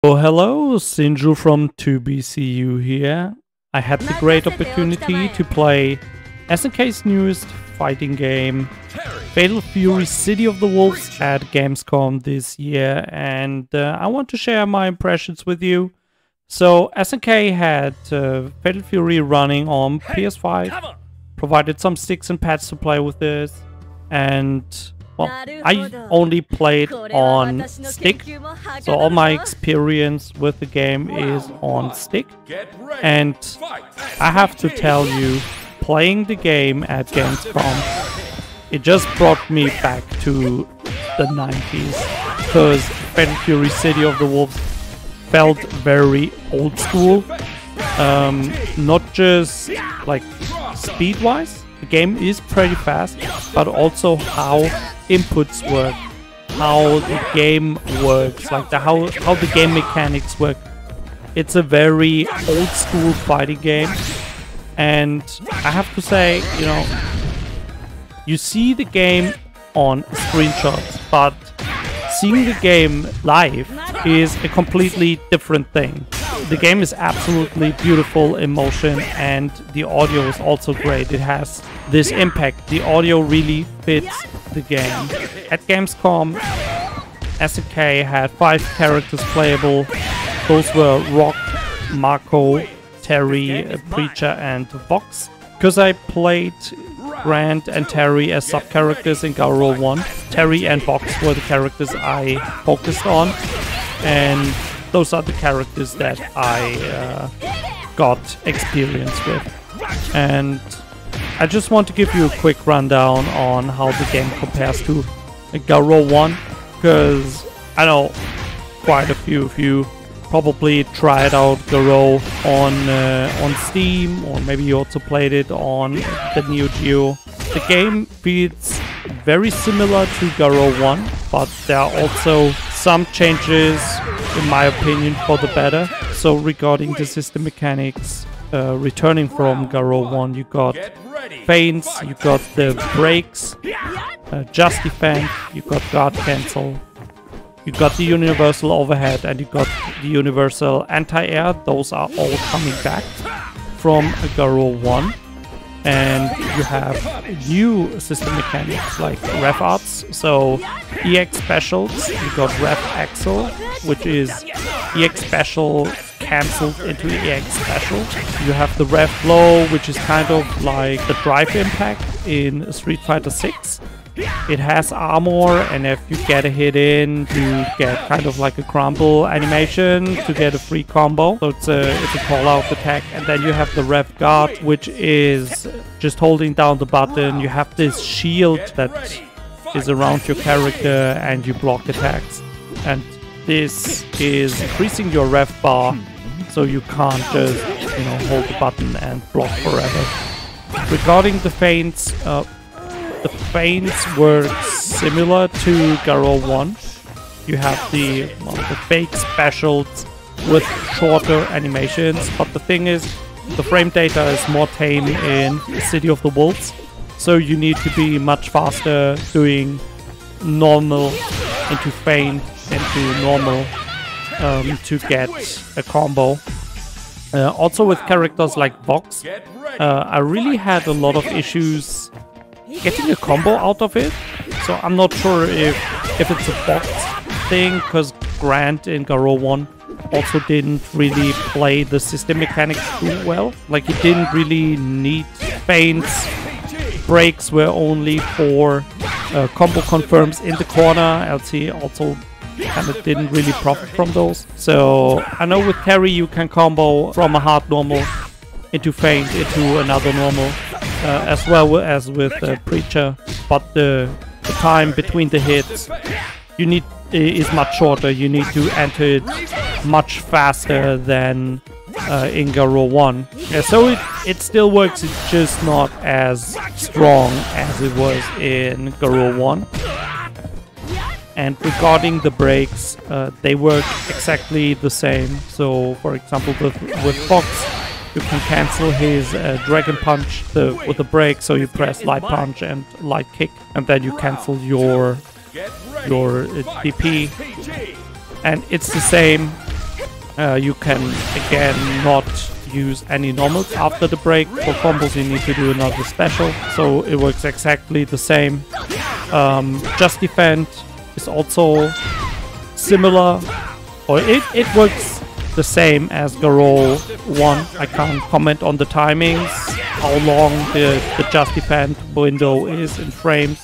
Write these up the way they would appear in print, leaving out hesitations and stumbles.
Oh, hello, Sinju from 2BCU here. I had the great opportunity to play SNK's newest fighting game, Fatal Fury City of the Wolves, at Gamescom this year, and I want to share my impressions with you. So, SNK had Fatal Fury running on PS5, provided some sticks and pads to play with this, and well, I only played on stick, so all my experience with the game is on stick. And I have to tell you, playing the game at Gamescom, it just brought me back to the 90s, because Fatal Fury City of the Wolves felt very old school, not just like speed-wise. The game is pretty fast, but also how inputs work, how the game works, like how the game mechanics work. It's a very old school fighting game, and I have to say, you know, you see the game on screenshots, but seeing the game live is a completely different thing. The game is absolutely beautiful in motion, and the audio is also great. It has this impact. The audio really fits the game. At Gamescom, SNK had 5 characters playable. Those were Rock, Marco, Terry, Preacher, and Vox. Because I played Grant and Terry as sub-characters in Garou 1, Terry and Vox were the characters I focused on, and those are the characters that I got experience with. And I just want to give you a quick rundown on how the game compares to Garou 1, because I know quite a few of you probably tried out Garou on Steam, or maybe you also played it on the Neo Geo. The game feels very similar to Garou 1, but there are also some changes, in my opinion, for the better. So regarding the system mechanics, returning from Garou 1, you got feints, you got the breaks, just defend, you got guard cancel, you got the universal overhead, and you got the universal anti-air. Those are all coming back from Garou 1. And you have new system mechanics like ref arts, so EX specials. You got ref axle, which is EX special cancelled into EX special. You have the ref blow, which is kind of like the drive impact in Street Fighter 6. It has armor, and if you get a hit in, you get kind of like a crumble animation to get a free combo. So it's a call-out attack. And then you have the ref guard, which is just holding down the button. You have this shield that is around your character, and you block attacks. And this is increasing your ref bar, so you can't just, you know, hold the button and block forever. Regarding the feints, the feints work similar to Garou 1. You have the fake specials with shorter animations, but the thing is, the frame data is more tame in City of the Wolves, so you need to be much faster doing normal into feint into normal to get a combo. Also with characters like Vox, I really had a lot of issues getting a combo out of it, so I'm not sure if it's a Vox thing, because Grant in Garou 1 also didn't really play the system mechanics too well. Like, he didn't really need feints. Breaks were only for combo confirms in the corner, else he also kind of didn't really profit from those. So I know with Terry you can combo from a hard normal into feint into another normal, as well as with Preacher, but the time between the hits is much shorter. You need to enter it much faster than in Garou 1. Yeah, so it still works, it's just not as strong as it was in Garou 1. And regarding the breaks, they work exactly the same. So for example, with Fox, you can cancel his Dragon Punch with a break, so you press Light Punch and Light Kick, and then you cancel your DP. And it's the same You can again not use any normals after the break. For combos you need to do another special, so it works exactly the same. Just Defend is also similar, or it works the same as Garou 1. I can't comment on the timings, how long the Just Defend window is in frames,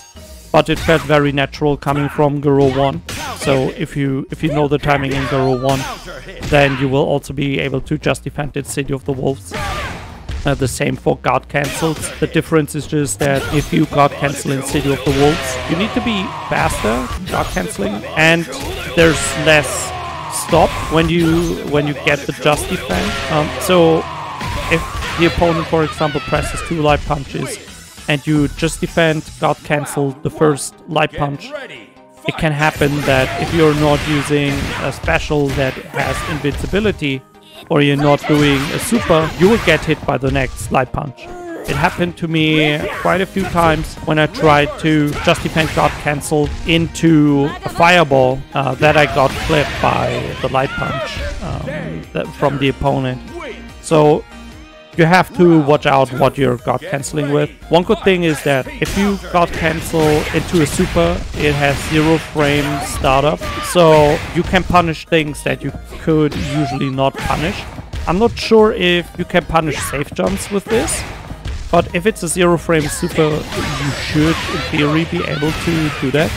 but it felt very natural coming from Garou 1. So if you know the timing in Garou 1, then you will also be able to Just Defend in City of the Wolves. The same for guard cancels. The difference is just that if you guard cancel in City of the Wolves, you need to be faster guard canceling, and there's less stop when you get the Just Defend. So if the opponent, for example, presses 2 light punches and you Just Defend guard cancel the first light punch, it can happen that if you're not using a special that has invincibility, or you're not doing a super, you will get hit by the next light punch. It happened to me quite a few times when I tried to Just Defend guard cancel into a fireball that I got clipped by the light punch from the opponent. So you have to watch out what you're guard canceling with. One good thing is that if you guard cancel into a super, it has 0 frame startup, so you can punish things that you could usually not punish. I'm not sure if you can punish safe jumps with this, but if it's a 0 frame super, you should in theory be able to do that,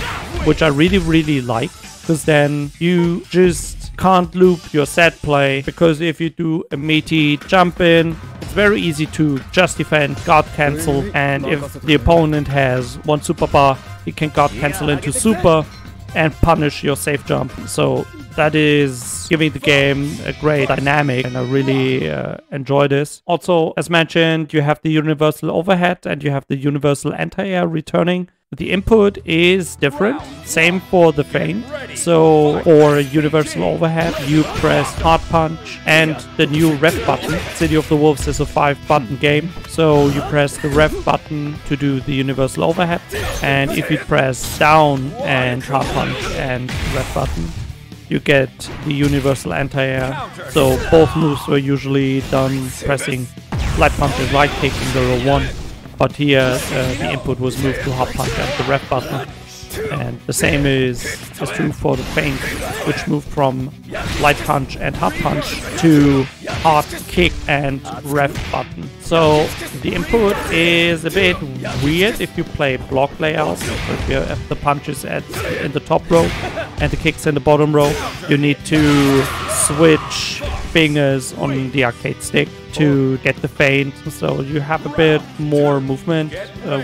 which I really like, because then you just can't loop your set play, because if you do a meaty jump in, it's very easy to Just Defend, guard cancel, and if the opponent has 1 super bar, he can guard cancel into super and punish your safe jump. So that is giving the game a great dynamic, and I really enjoy this. Also, as mentioned, you have the universal overhead and you have the universal anti-air returning. The input is different, same for the feint. So for universal overhead, you press hard punch and the new ref button. City of the Wolves is a 5-button game, so you press the ref button to do the universal overhead, and if you press down and hard punch and ref button, you get the universal anti-air. So both moves were usually done pressing light punch and right kick in Garou 1. But here the input was moved to hard punch and the ref button. And the same is true for the feint, which moved from light punch and hard punch to hard kick and ref button. So the input is a bit weird if you play block layouts. So if you have the punches in the top row and the kicks in the bottom row, you need to switch fingers on the arcade stick to get the feint, so you have a bit more movement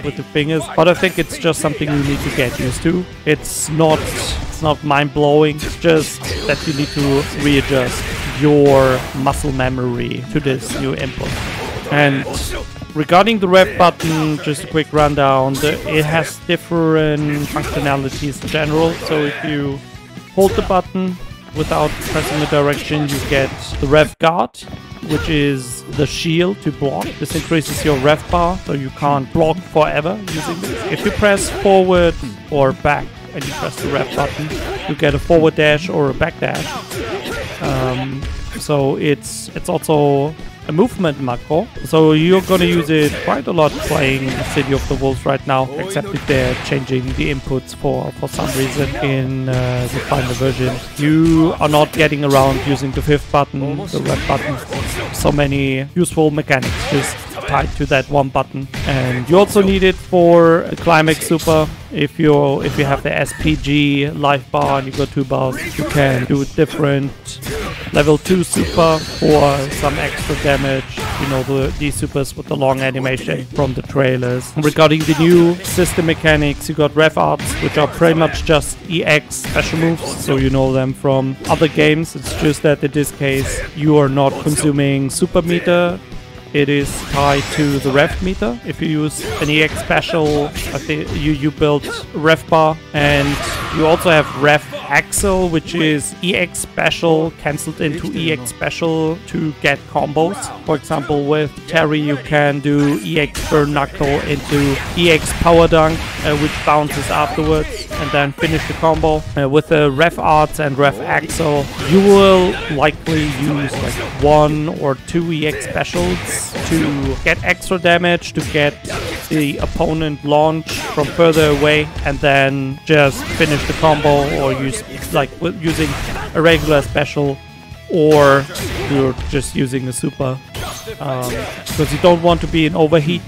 with the fingers, but I think it's just something you need to get used to. It's not mind-blowing, it's just that you need to readjust your muscle memory to this new input. And regarding the ref button, just a quick rundown, it has different functionalities in general. So if you hold the button without pressing the direction, you get the ref guard, which is the shield to block. This increases your ref bar, so you can't block forever using this. If you press forward or back and you press the ref button, you get a forward dash or a back dash. So it's also a movement macro, so you're gonna use it quite a lot playing City of the Wolves right now, except if they're changing the inputs for some reason in the final version. You are not getting around using the 5th button, the red button. So many useful mechanics just tied to that one button. And you also need it for a Climax Super. If you have the SPG life bar and you got 2 bars, you can do different level 2 super for some extra damage. You know, these supers with the long animation from the trailers. Regarding the new system mechanics, you got ref arts, which are pretty much just EX special moves, so you know them from other games. It's just that in this case you are not consuming super meter. It is tied to the ref meter. If you use an EX special, I think you build ref bar, and you also have ref axle, which is EX special cancelled into EX special to get combos. For example, with Terry you can do EX burn knuckle into EX power dunk, which bounces afterwards. and then finish the combo. With the Ref Arts and Ref Axel, you will likely use like 1 or 2 EX specials to get extra damage, to get the opponent launch from further away, and then just finish the combo, or use like using a regular special, or you're just using a super, because you don't want to be in overheat.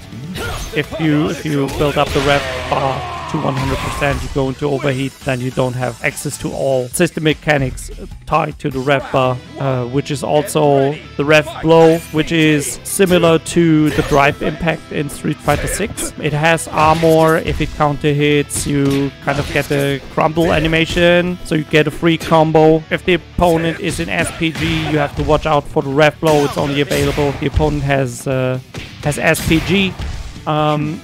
If you build up the ref bar to 100%, you go into overheat, then you don't have access to all system mechanics tied to the ref bar, which is also the ref blow, which is similar to the drive impact in Street Fighter 6. It has armor. If it counter hits, you kind of get a crumble animation, so you get a free combo. If the opponent is in SPG, you have to watch out for the ref blow. It's only available if the opponent has SPG.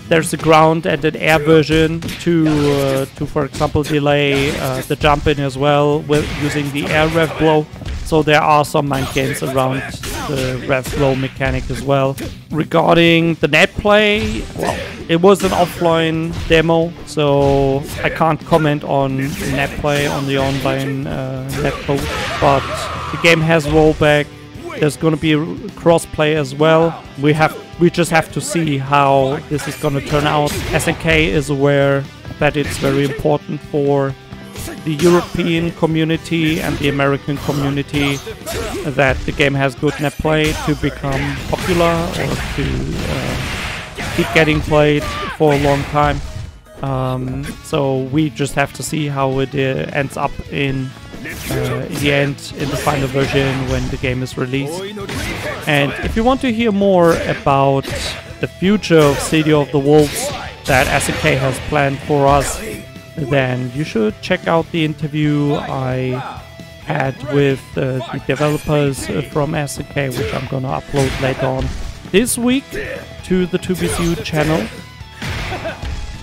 There's a ground and an air version to for example, delay the jump in as well with using the air ref blow. So there are some mind games around the ref blow mechanic as well. Regarding the net play, well, it was an offline demo, so I can't comment on net play on the online net code, but the game has rollback. There's going to be crossplay as well. We just have to see how this is going to turn out. SNK is aware that it's very important for the European community and the American community that the game has good net play to become popular, or to keep getting played for a long time. So we just have to see how it ends up in the end, in the final version when the game is released. And if you want to hear more about the future of City of the Wolves that SNK has planned for us, then you should check out the interview I had with the developers from SNK, which I'm gonna upload later on this week to the 2BCU channel.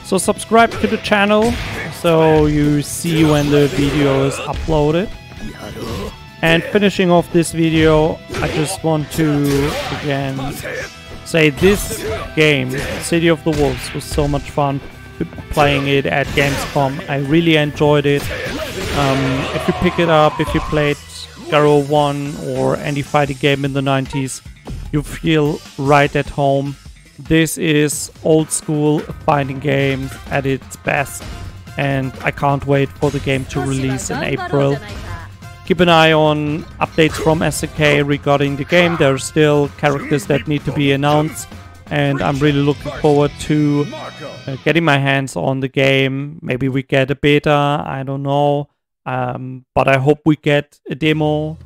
So subscribe to the channel so you see when the video is uploaded. And finishing off this video, I just want to again say this game, City of the Wolves, was so much fun playing it at Gamescom. I really enjoyed it. If you pick it up, if you played Garou 1 or any fighting game in the 90s, you feel right at home. This is old school fighting game at its best, and I can't wait for the game to release in April. Keep an eye on updates from SNK regarding the game. There are still characters that need to be announced, and I'm really looking forward to getting my hands on the game. Maybe we get a beta, I don't know, but I hope we get a demo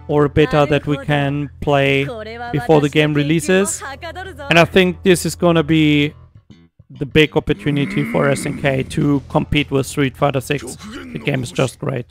or a beta that we can play before the game releases. And I think this is gonna be the big opportunity for SNK to compete with Street Fighter 6. The game is just great.